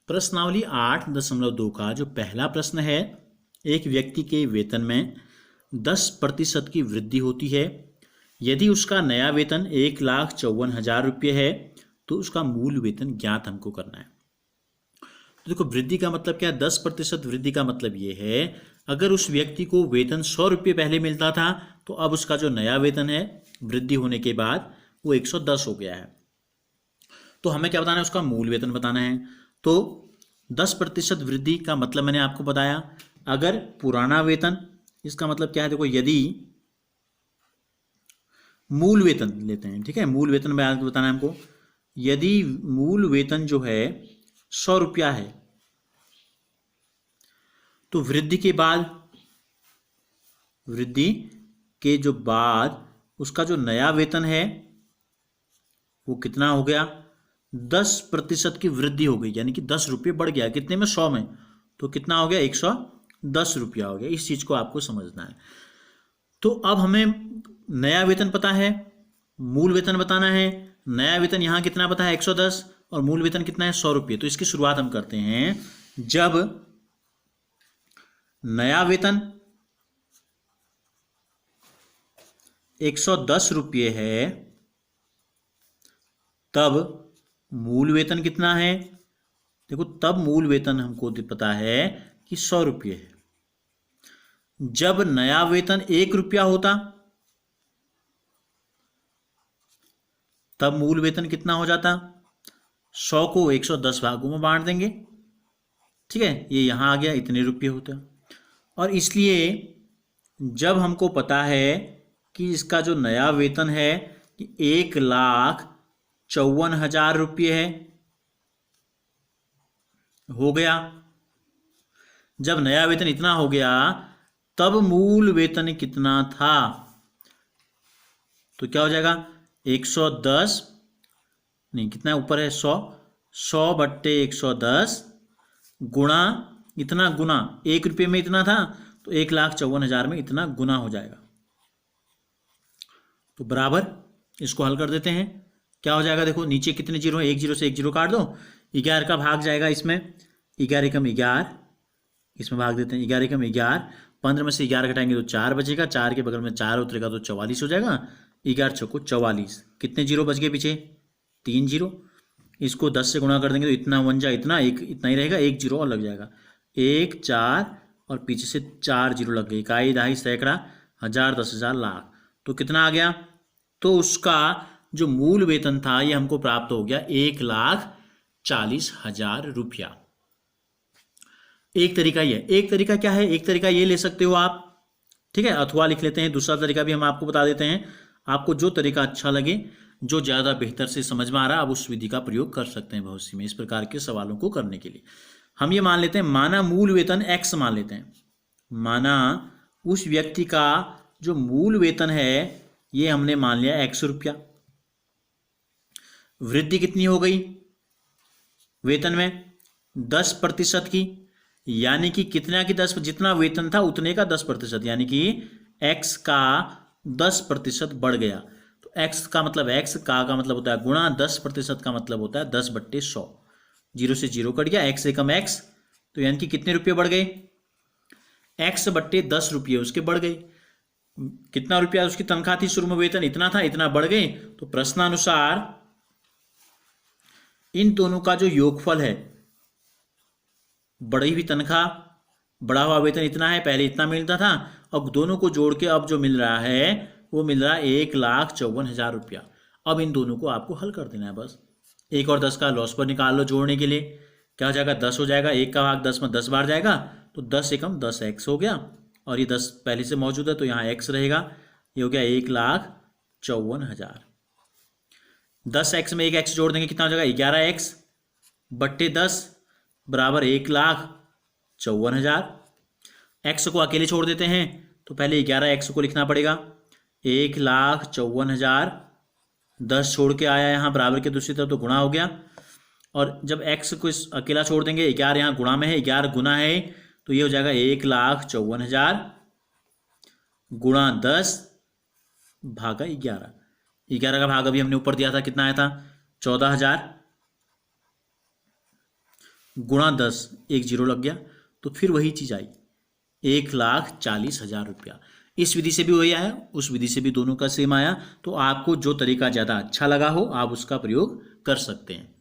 प्रश्नावली 8.2 का जो पहला प्रश्न है, एक व्यक्ति के वेतन में 10% की वृद्धि होती है। यदि उसका नया वेतन 1,54,000 रुपये है तो उसका मूल वेतन ज्ञात हमको करना है। तो देखो, वृद्धि का मतलब क्या है? 10% वृद्धि का मतलब ये है, अगर उस व्यक्ति को वेतन 100 रुपये पहले मिलता था तो अब उसका जो नया वेतन है वृद्धि होने के बाद वो 110 हो गया है। तो हमें क्या बताना है? उसका मूल वेतन बताना है। तो 10% वृद्धि का मतलब मैंने आपको बताया। अगर पुराना वेतन, इसका मतलब क्या है? देखो, यदि मूल वेतन लेते हैं, ठीक है, मूल वेतन में आपको बताना है हमको। यदि मूल वेतन जो है 100 रुपया है तो वृद्धि के जो बाद उसका जो नया वेतन है वो कितना हो गया? 10% की वृद्धि हो गई, यानी कि 10 रुपये बढ़ गया। कितने में? 100 में। तो कितना हो गया? 110 रुपया हो गया। इस चीज को आपको समझना है। तो अब हमें नया वेतन पता है, मूल वेतन बताना है। नया वेतन यहां कितना पता है? 110, और मूल वेतन कितना है? 100 रुपये। तो इसकी शुरुआत हम करते हैं। जब नया वेतन 110 रुपये है तब मूल वेतन कितना है? देखो, तब मूल वेतन हमको पता है कि 100 रुपये है। जब नया वेतन 1 रुपया होता तब मूल वेतन कितना हो जाता? 100 को 110 भागों में बांट देंगे, ठीक है, ये यहां आ गया, इतने रुपये होता। और इसलिए जब हमको पता है कि इसका जो नया वेतन है कि 1,54,000 रुपये है, हो गया। जब नया वेतन इतना हो गया तब मूल वेतन कितना था? तो क्या हो जाएगा? 110, नहीं, कितना ऊपर है? 100/110 गुणा इतना, गुना 1 रुपये में इतना था तो 1,54,000 में इतना गुना हो जाएगा। तो बराबर, इसको हल कर देते हैं। क्या हो जाएगा? देखो, नीचे कितने जीरो है? 1 जीरो से 1 जीरो काट दो, 11 का भाग जाएगा इसमें, 11 एकम 11, इसमें भाग देते हैं, 11 एकम 11, 15 में से 11 घटाएंगे तो 4 बचेगा, 4 के बगल में 4 उतरेगा तो 44 हो जाएगा। 11 चौको 44, कितने जीरो बच गए पीछे? 3 जीरो। इसको 10 से गुणा कर देंगे तो इतना 1 जा इतना, एक इतना ही रहेगा, 1 जीरो और लग जाएगा। 1 4 और पीछे से 4 जीरो लग गए, इकाई दहाई सैकड़ा हजार 10,000 लाख। तो कितना आ गया? तो उसका जो मूल वेतन था ये हमको प्राप्त हो गया 1,40,000 रुपया। एक तरीका ये, एक तरीका क्या है? एक तरीका ये ले सकते हो आप, ठीक है, अथवा लिख लेते हैं। दूसरा तरीका भी हम आपको बता देते हैं। आपको जो तरीका अच्छा लगे, जो ज़्यादा बेहतर से समझ में आ रहा है, आप उस विधि का प्रयोग कर सकते हैं भविष्य में इस प्रकार के सवालों को करने के लिए। हम ये मान लेते हैं, माना मूल वेतन x मान लेते हैं। माना उस व्यक्ति का जो मूल वेतन है ये हमने मान लिया 100 रुपया। वृद्धि कितनी हो गई वेतन में? 10% की, यानी कि कितना की 10, जितना वेतन था उतने का 10%, यानी कि x का 10% बढ़ गया। तो x का मतलब x का मतलब होता है गुणा, 10% का मतलब होता है 10/100। जीरो से जीरो कट गया, x एकम x, तो यानी कि कितने रुपये बढ़ गए? x/10 रुपये उसके बढ़ गए। कितना रुपया उसकी तनख्वाह थी शुरू में? वेतन इतना था, इतना बढ़ गए। तो प्रश्नानुसार इन दोनों का जो योगफल है, बढ़ी हुई तनख्वाह, बढ़ा हुआ वेतन इतना है, पहले इतना मिलता था, अब दोनों को जोड़ के अब जो मिल रहा है वो मिल रहा है 1,54,000 रुपया। अब इन दोनों को आपको हल कर देना है बस। 1 और 10 का लॉस पर निकाल लो जोड़ने के लिए। क्या हो जाएगा? 10 हो जाएगा, 1 का भाग 10 में 10 बार जाएगा तो 10 एकम 10x हो गया, और ये 10 पहले से मौजूद है तो यहाँ x रहेगा। ये हो गया 1,54,000। 10x में एक x जोड़ देंगे, कितना हो जाएगा? 11x/10 बराबर 1,54,000। x को अकेले छोड़ देते हैं तो पहले 11x को लिखना पड़ेगा। 1,54,000, 10 छोड़ के आया यहाँ बराबर के दूसरी तरफ तो गुणा हो गया, और जब x को इस अकेला छोड़ देंगे, 11 यहाँ गुणा में है, 11 गुना है तो ये हो जाएगा 1,54,000 गुणा 10 भागा 11। 11 का भाग अभी हमने ऊपर दिया था, कितना आया था? 14,000। गुणा 10, एक जीरो लग गया, तो फिर वही चीज़ आई 1,40,000 रुपया। इस विधि से भी वही आया, उस विधि से भी दोनों का सेम आया। तो आपको जो तरीका ज़्यादा अच्छा लगा हो आप उसका प्रयोग कर सकते हैं।